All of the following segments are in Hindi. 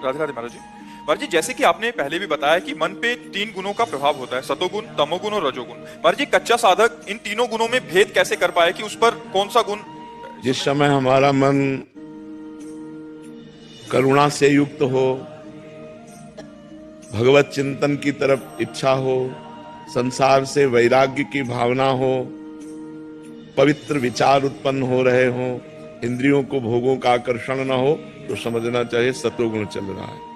राधे राधे महाराज जी। महाराज जी, जैसे कि आपने पहले भी बताया कि मन पे 3 गुणों का प्रभाव होता है, सतोगुण, तमोगुण और रजोगुण। महाराज जी, कच्चा साधक इन तीनों गुणों में भेद कैसे कर पाए कि उस पर कौन सा गुण? जिस समय हमारा मन करुणा से युक्त हो, भगवत चिंतन की तरफ इच्छा हो, संसार से वैराग्य की भावना हो, पवित्र विचार उत्पन्न हो रहे हो, इंद्रियों को भोगों का आकर्षण न हो, तो समझना चाहिए सतोगुण चल रहा है।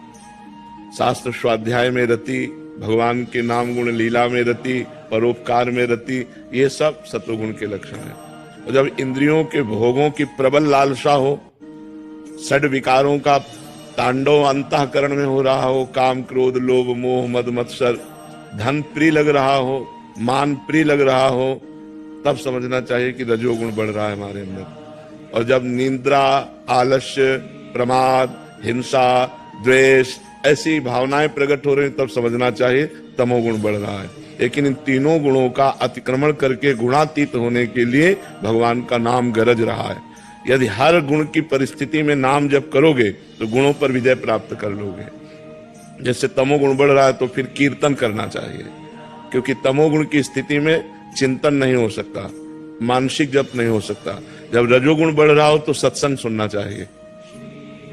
शास्त्र स्वाध्याय में रति, भगवान के नाम गुण लीला में रति, परोपकार में रति, ये सब सतोगुण के लक्षण है। और जब इंद्रियों के भोगों की प्रबल लालसा हो, षड विकारों का तांडव अंतःकरण में हो रहा हो, काम क्रोध लोभ मोह मद मत्सर, धन प्रिय लग रहा हो, मान प्रिय लग रहा हो, तब समझना चाहिए कि रजोगुण बढ़ रहा है हमारे अंदर। और जब निंद्रा, आलस्य, प्रमाद, हिंसा, द्वेष ऐसी भावनाएं प्रकट हो रही तब समझना चाहिए तमोगुण बढ़ रहा है। लेकिन इन तीनों गुणों का अतिक्रमण करके गुणातीत होने के लिए भगवान का नाम गरज रहा है। यदि हर गुण की परिस्थिति में नाम जप करोगे तो गुणों पर विजय प्राप्त कर लोगे। जैसे तमोगुण बढ़ रहा है तो फिर कीर्तन करना चाहिए, क्योंकि तमोगुण की स्थिति में चिंतन नहीं हो सकता, मानसिक जप नहीं हो सकता। जब रजोगुण बढ़ रहा हो तो सत्संग सुनना चाहिए।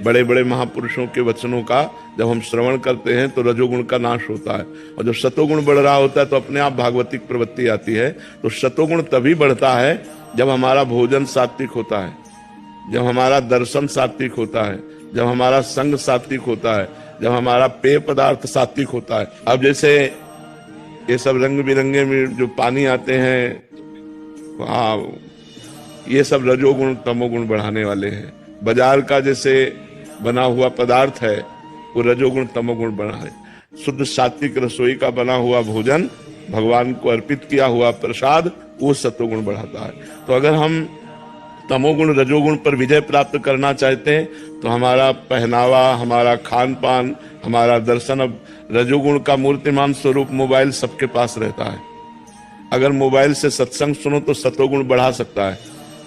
बड़े बड़े महापुरुषों के वचनों का जब हम श्रवण करते हैं तो रजोगुण का नाश होता है। और जब सतोगुण बढ़ रहा होता है तो अपने आप भागवतिक प्रवृत्ति आती है। तो सतोगुण तभी बढ़ता है जब हमारा भोजन सात्विक होता है, जब हमारा दर्शन सात्विक होता है, जब हमारा संग सात्विक होता है, जब हमारा पेय पदार्थ सात्विक होता है। अब जैसे ये सब रंग बिरंगे में जो पानी आते हैं, ये सब रजोगुण तमोगुण बढ़ाने वाले हैं। बाजार का जैसे बना हुआ पदार्थ है वो रजोगुण तमोगुण बना है। शुद्ध सात्विक रसोई का बना हुआ भोजन, भगवान को अर्पित किया हुआ प्रसाद, वो सतोगुण बढ़ाता है। तो अगर हम तमोगुण रजोगुण पर विजय प्राप्त करना चाहते हैं तो हमारा पहनावा, हमारा खान पान, हमारा दर्शन, अब रजोगुण का मूर्तिमान स्वरूप मोबाइल सबके पास रहता है। अगर मोबाइल से सत्संग सुनो तो सतोगुण बढ़ा सकता है,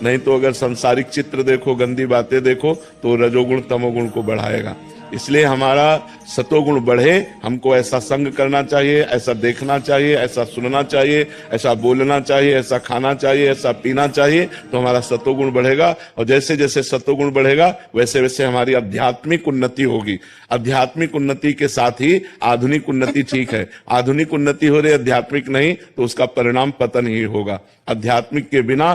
नहीं तो अगर सांसारिक चित्र देखो, गंदी बातें देखो तो रजोगुण तमोगुण को बढ़ाएगा। इसलिए हमारा सतोगुण बढ़े, हमको ऐसा संग करना चाहिए, ऐसा देखना चाहिए, ऐसा सुनना चाहिए, ऐसा बोलना चाहिए, ऐसा खाना चाहिए, ऐसा पीना चाहिए, तो हमारा सतोगुण बढ़ेगा। और जैसे जैसे सतोगुण बढ़ेगा वैसे वैसे हमारी आध्यात्मिक उन्नति होगी। आध्यात्मिक उन्नति के साथ ही आधुनिक उन्नति ठीक है। आधुनिक उन्नति हो रही, आध्यात्मिक नहीं, तो उसका परिणाम पतन ही होगा। आध्यात्मिक के बिना